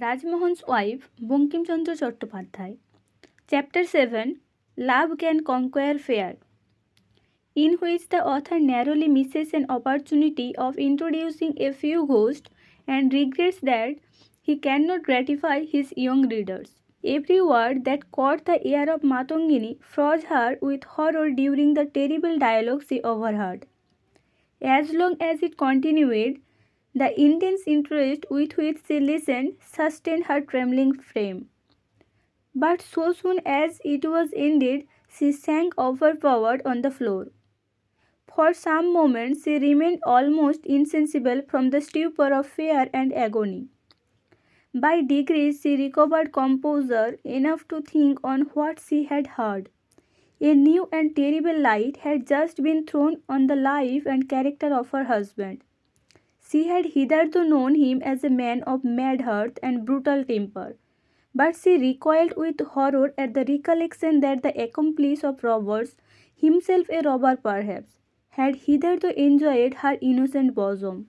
RAJMOHAN'S Wife, Bankimchandra Chattopadhyay. Chapter 7, Love Can Conquer Fear, in which the author narrowly misses an opportunity of introducing a few ghosts and regrets that he cannot gratify his young readers. Every word that caught the ear of Matongini froze her with horror during the terrible dialogue she overheard. As long as it continued, the intense interest with which she listened sustained her trembling frame. But so soon as it was ended, she sank overpowered on the floor. For some moments she remained almost insensible from the stupor of fear and agony. By degrees she recovered composure enough to think on what she had heard. A new and terrible light had just been thrown on the life and character of her husband. She had hitherto known him as a man of mad heart and brutal temper, but she recoiled with horror at the recollection that the accomplice of robbers, himself a robber perhaps, had hitherto enjoyed her innocent bosom.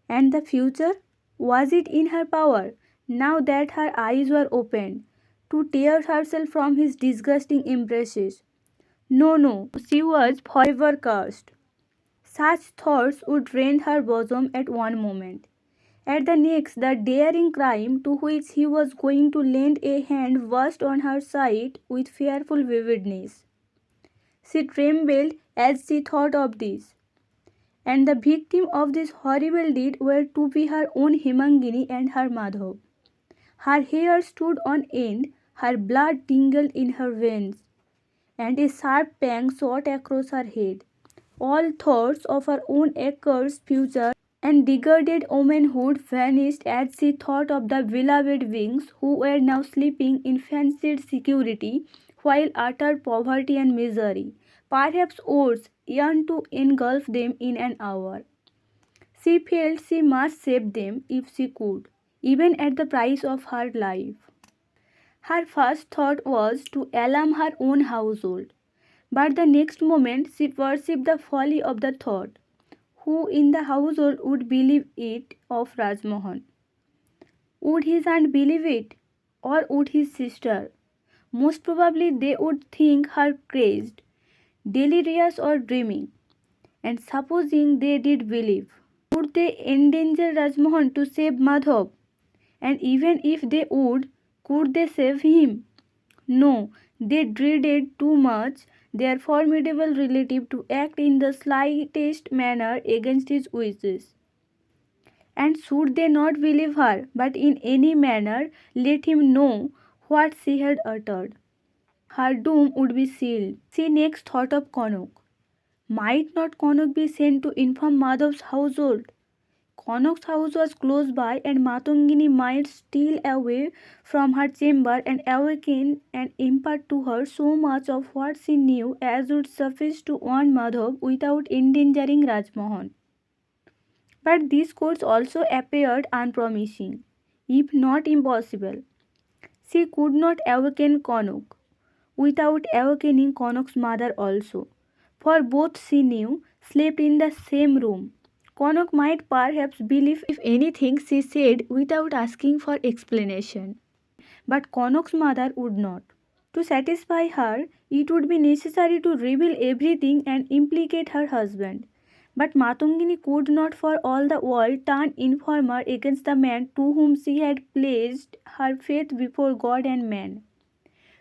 And the future? Was it in her power, now that her eyes were opened, to tear herself from his disgusting embraces? No, no, she was forever cursed. Such thoughts would rend her bosom at one moment. At the next, the daring crime to which he was going to lend a hand burst on her sight with fearful vividness. She trembled as she thought of this. And the victim of this horrible deed were to be her own Hemangini and her Madhav. Her hair stood on end, her blood tingled in her veins, and a sharp pang shot across her head. All thoughts of her own accursed future and degraded womanhood vanished as she thought of the beloved beings who were now sleeping in fancied security while utter poverty and misery, perhaps worse, yearned to engulf them in an hour. She felt she must save them if she could, even at the price of her life. Her first thought was to alarm her own household, but the next moment she perceived the folly of the thought. Who in the household would believe it of Rajmohan? Would his aunt believe it? Or would his sister? Most probably they would think her crazed, delirious or dreaming. And supposing they did believe, would they endanger Rajmohan to save Madhav? And even if they would, could they save him? No, they dreaded too much their formidable relative to act in the slightest manner against his wishes. And should they not believe her, but in any manner let him know what she had uttered, her doom would be sealed. She next thought of Konok. Might not Konok be sent to inform Madhav's household? Konok's house was close by, and Matongini might steal away from her chamber and awaken and impart to her so much of what she knew as would suffice to warn Madhav without endangering Rajmohan. But this course also appeared unpromising, if not impossible. She could not awaken Konok without awakening Konok's mother also, for both she knew slept in the same room. Konok might perhaps believe if anything she said without asking for explanation, but Konok's mother would not. To satisfy her, it would be necessary to reveal everything and implicate her husband. But Matongini could not for all the world turn informer against the man to whom she had pledged her faith before God and man.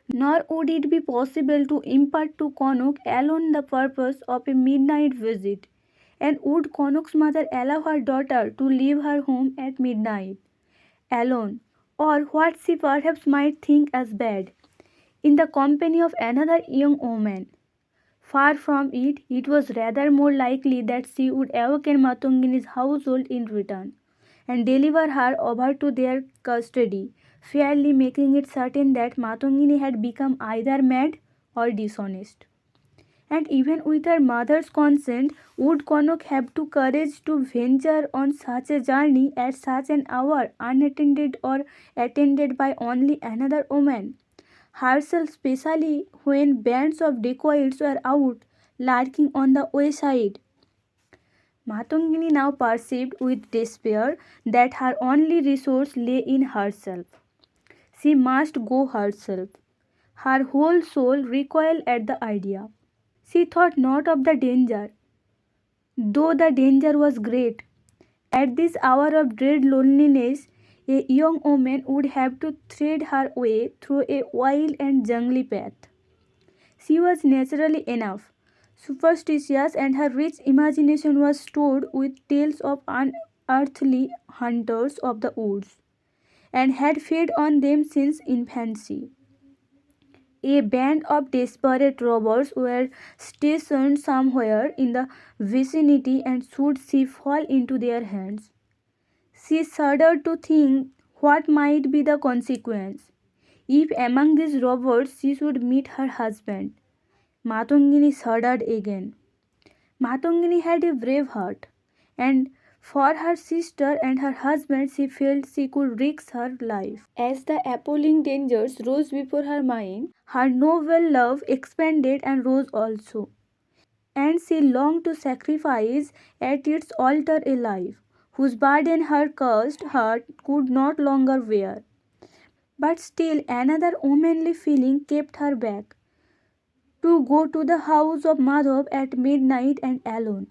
Nor would it be possible to impart to Konok alone the purpose of a midnight visit. And would Konok's mother allow her daughter to leave her home at midnight, alone, or what she perhaps might think as bad, in the company of another young woman? Far from it, it was rather more likely that she would awaken Matongini's household in return, and deliver her over to their custody, fairly making it certain that Matongini had become either mad or dishonest. And even with her mother's consent, would Konok have the courage to venture on such a journey at such an hour, unattended or attended by only another woman? Herself, especially when bands of dacoits were out, lurking on the wayside. Matongini now perceived with despair that her only resource lay in herself. She must go herself. Her whole soul recoiled at the idea. She thought not of the danger, though the danger was great. At this hour of dread loneliness, a young woman would have to thread her way through a wild and jungly path. She was naturally enough superstitious, and her rich imagination was stored with tales of unearthly hunters of the woods, and had fed on them since infancy. A band of desperate robbers were stationed somewhere in the vicinity, and should she fall into their hands, she shuddered to think what might be the consequence. If among these robbers she should meet her husband, Matongini shuddered again. Matongini had a brave heart, and for her sister and her husband she felt she could risk her life. As the appalling dangers rose before her mind, her noble love expanded and rose also, and she longed to sacrifice at its altar a life whose burden her cursed heart could not longer bear. But still another womanly feeling kept her back, to go to the house of Madhav at midnight and alone.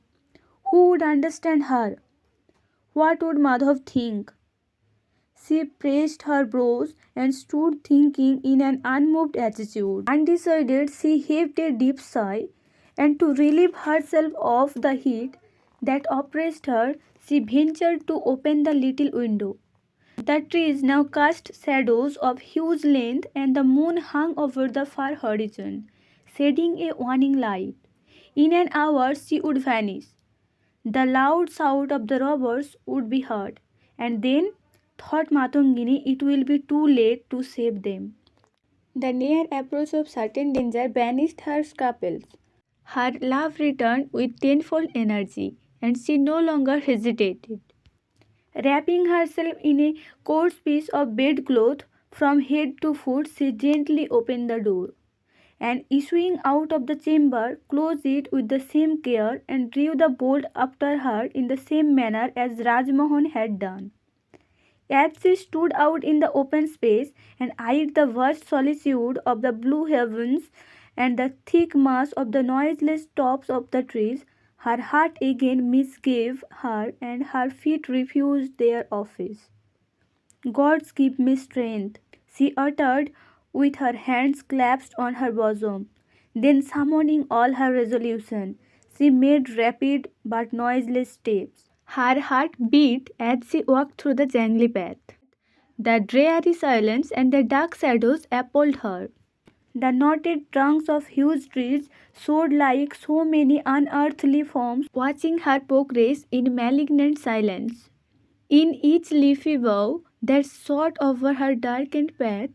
Who would understand her? What would Madhav think? She pressed her brows and stood thinking in an unmoved attitude. Undecided, she heaved a deep sigh, and to relieve herself of the heat that oppressed her, she ventured to open the little window. The trees now cast shadows of huge length, and the moon hung over the far horizon, shedding a warning light. In an hour she would vanish. The loud shout of the robbers would be heard, and then, thought Matongini, it will be too late to save them. The near approach of certain danger banished her scruples. Her love returned with tenfold energy, and she no longer hesitated. Wrapping herself in a coarse piece of bedcloth from head to foot, she gently opened the door, and issuing out of the chamber, closed it with the same care, and drew the bolt after her in the same manner as Rajmohan had done. As she stood out in the open space and eyed the vast solitude of the blue heavens and the thick mass of the noiseless tops of the trees, her heart again misgave her, and her feet refused their office. "Gods give me strength," she uttered with her hands clasped on her bosom. Then, summoning all her resolution, she made rapid but noiseless steps. Her heart beat as she walked through the jangly path. The dreary silence and the dark shadows appalled her. The knotted trunks of huge trees showed like so many unearthly forms watching her progress in malignant silence. In each leafy bough that shot over her darkened path,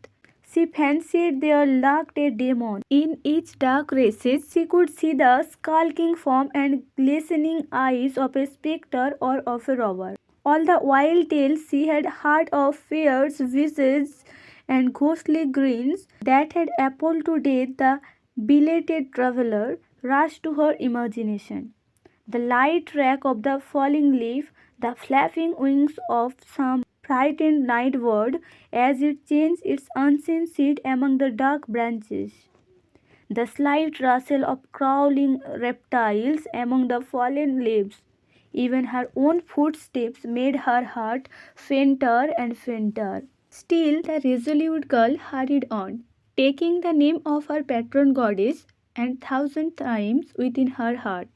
she fancied there lurked a demon. In each dark recess she could see the skulking form and glistening eyes of a spectre or of a robber. All the wild tales she had heard of fierce visages and ghostly grins that had appalled to death the belated traveller rushed to her imagination. The light track of the falling leaf, the flapping wings of some frightened night bird as it changed its unseen seat among the dark branches, the slight rustle of crawling reptiles among the fallen leaves. Even her own footsteps made her heart fainter and fainter. Still, the resolute girl hurried on, taking the name of her patron goddess and thousand times within her heart,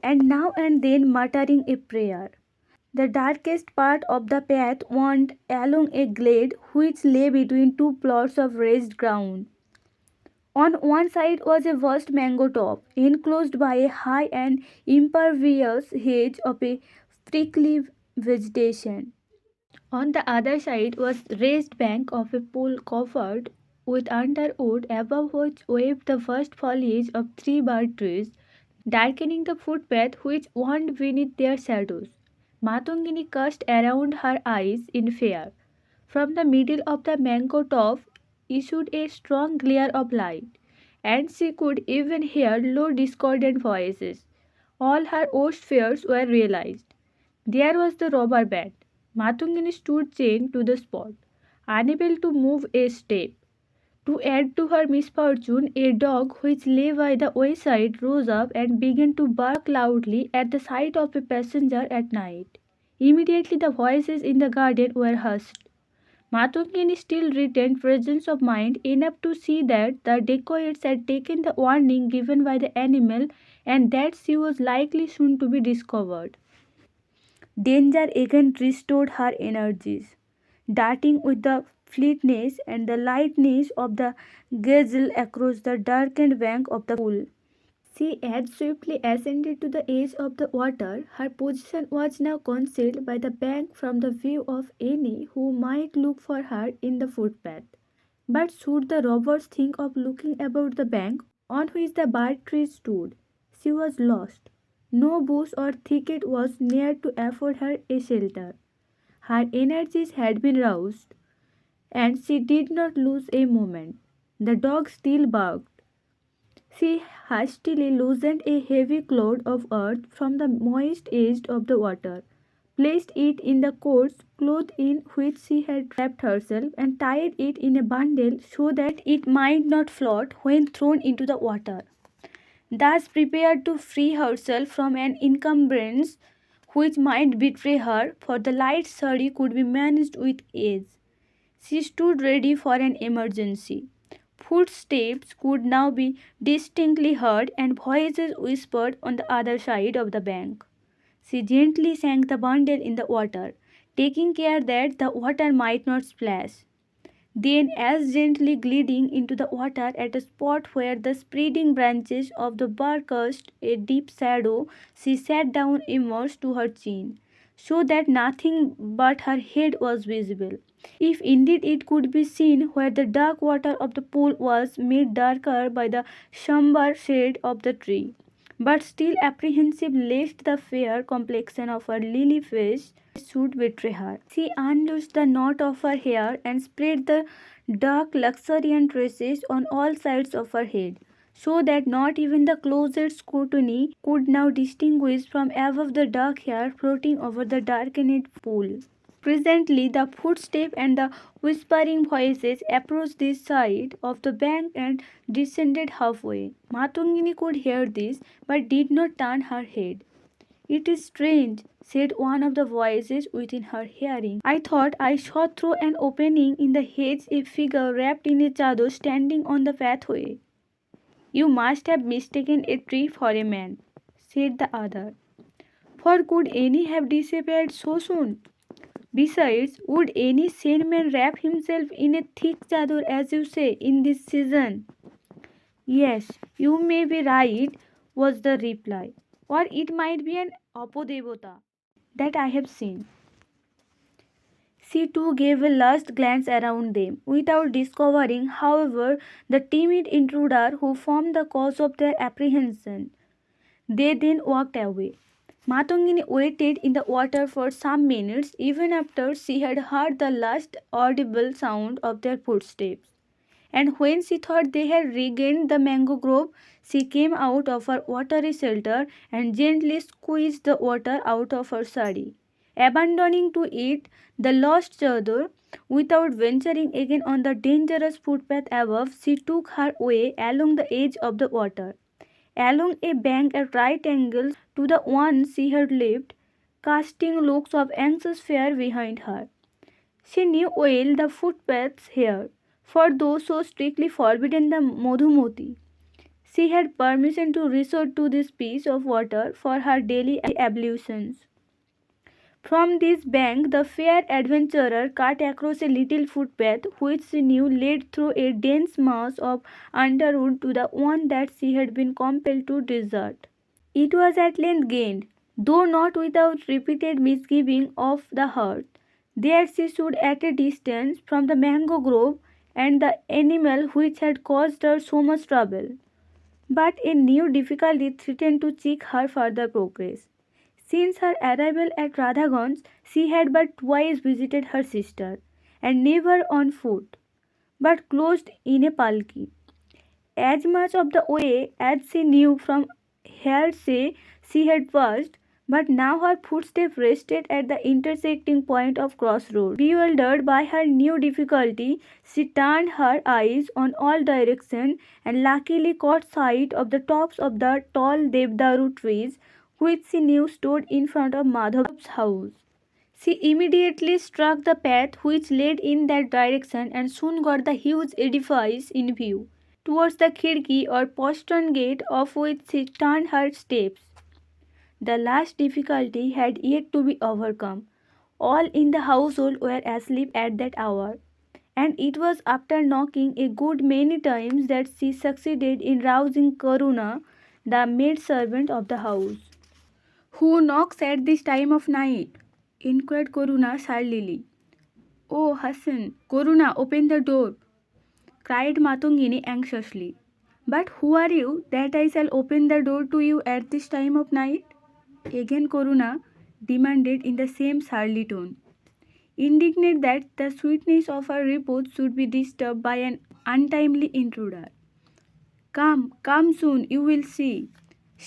and now and then muttering a prayer. The darkest part of the path wound along a glade which lay between two plots of raised ground. On one side was a vast mango top, enclosed by a high and impervious hedge of a prickly vegetation. On the other side was raised bank of a pool covered with underwood, above which waved the vast foliage of three bird trees, darkening the footpath which wound beneath their shadows. Matongini cast around her eyes in fear. From the middle of the mango top issued a strong glare of light, and she could even hear low discordant voices. All her worst fears were realized. There was the robber bat. Matungini stood chained to the spot, unable to move a step. To add to her misfortune, a dog which lay by the wayside rose up and began to bark loudly at the sight of a passenger at night. Immediately the voices in the garden were hushed. Matungini still retained presence of mind enough to see that the dacoits had taken the warning given by the animal and that she was likely soon to be discovered. Danger again restored her energies. Darting with the fleetness and the lightness of the gazelle across the darkened bank of the pool, she had swiftly ascended to the edge of the water. Her position was now concealed by the bank from the view of any who might look for her in the footpath. But should the robbers think of looking about the bank on which the birch tree stood, she was lost. No bush or thicket was near to afford her a shelter. Her energies had been roused, and she did not lose a moment. The dog still barked. She hastily loosened a heavy cloud of earth from the moist edge of the water, placed it in the coarse cloth in which she had wrapped herself, and tied it in a bundle so that it might not float when thrown into the water. Thus prepared to free herself from an encumbrance which might betray her, for the light surrey could be managed with ease. She stood ready for an emergency. Footsteps could now be distinctly heard, and voices whispered on the other side of the bank. She gently sank the bundle in the water, taking care that the water might not splash. Then, as gently gliding into the water at a spot where the spreading branches of the bar cast a deep shadow, she sat down immersed to her chin, so that nothing but her head was visible. If indeed it could be seen where the dark water of the pool was made darker by the sombre shade of the tree, but still apprehensive lest the fair complexion of her lily face should betray her. She unloosed the knot of her hair and spread the dark luxuriant tresses on all sides of her head, so that not even the closest scrutiny could now distinguish from above the dark hair floating over the darkened pool. Presently the footstep and the whispering voices approached this side of the bank and descended halfway. Matungini could hear this, but did not turn her head. "It is strange," said one of the voices within her hearing. "I thought I saw through an opening in the hedge a figure wrapped in a chador standing on the pathway." "You must have mistaken a tree for a man," said the other. "For could any have disappeared so soon? Besides, would any sane man wrap himself in a thick chador, as you say, in this season?" "Yes, you may be right," was the reply. "Or it might be an apodevata that I have seen." She too gave a last glance around them, without discovering, however, the timid intruder who formed the cause of their apprehension. They then walked away. Matungini waited in the water for some minutes, even after she had heard the last audible sound of their footsteps. And when she thought they had regained the mango grove, she came out of her watery shelter and gently squeezed the water out of her sari. Abandoning to it the lost chador, without venturing again on the dangerous footpath above, she took her way along the edge of the water, along a bank at right angles to the one she had left, casting looks of anxious fear behind her. She knew well the footpaths here, for though so strictly forbidden the Madhumati, she had permission to resort to this piece of water for her daily ablutions. From this bank the fair adventurer cut across a little footpath which she knew led through a dense mass of underwood to the one that she had been compelled to desert. It was at length gained, though not without repeated misgiving of the heart. There she stood at a distance from the mango grove and the animal which had caused her so much trouble. But a new difficulty threatened to check her further progress. Since her arrival at Radhaganj, she had but twice visited her sister, and never on foot, but closed in a palki. As much of the way as she knew from hearsay, she had passed, but now her footsteps rested at the intersecting point of crossroads. Bewildered by her new difficulty, she turned her eyes on all directions and luckily caught sight of the tops of the tall devdaru trees which she knew stood in front of Madhav's house. She immediately struck the path which led in that direction and soon got the huge edifice in view, towards the khirki or postern gate of which she turned her steps. The last difficulty had yet to be overcome. All in the household were asleep at that hour, and it was after knocking a good many times that she succeeded in rousing Karuna, the maid servant of the house. "Who knocks at this time of night?" inquired Karuna surlily. "Oh, Hassan, Karuna, open the door," cried Matungini anxiously. "But who are you that I shall open the door to you at this time of night?" again Karuna demanded in the same surly tone, indignant that the sweetness of her repose should be disturbed by an untimely intruder. "Come, come soon, you will see,"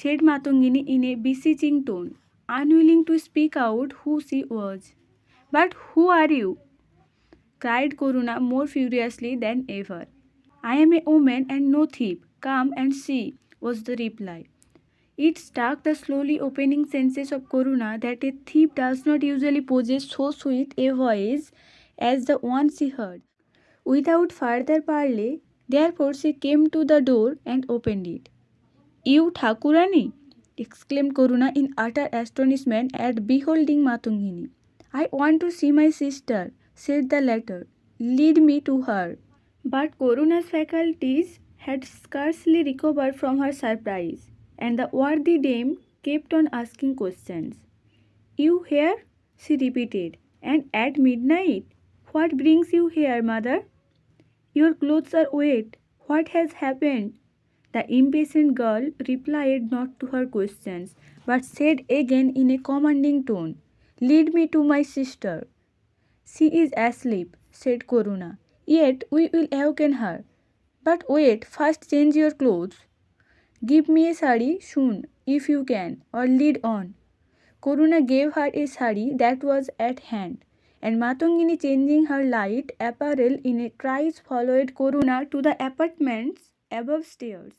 said Matungini in a beseeching tone, unwilling to speak out who she was. "But who are you?" cried Karuna more furiously than ever. "I am a woman and no thief. Come and see," was the reply. It struck the slowly opening senses of Karuna that a thief does not usually possess so sweet a voice as the one she heard. Without further parley, therefore she came to the door and opened it. "You, Thakurani?" exclaimed Karuna in utter astonishment at beholding Matungini. "I want to see my sister," said the latter. "Lead me to her." But Karuna's faculties had scarcely recovered from her surprise, and the worthy dame kept on asking questions. "You here?" she repeated. "And at midnight? What brings you here, mother? Your clothes are wet. What has happened?" The impatient girl replied not to her questions, but said again in a commanding tone, "Lead me to my sister." "She is asleep," said Karuna. "Yet we will awaken her. But wait, first change your clothes. Give me a sari soon, if you can, or lead on." Karuna gave her a sari that was at hand, and Matungini, changing her light apparel in a trice, followed Karuna to the apartments above stairs.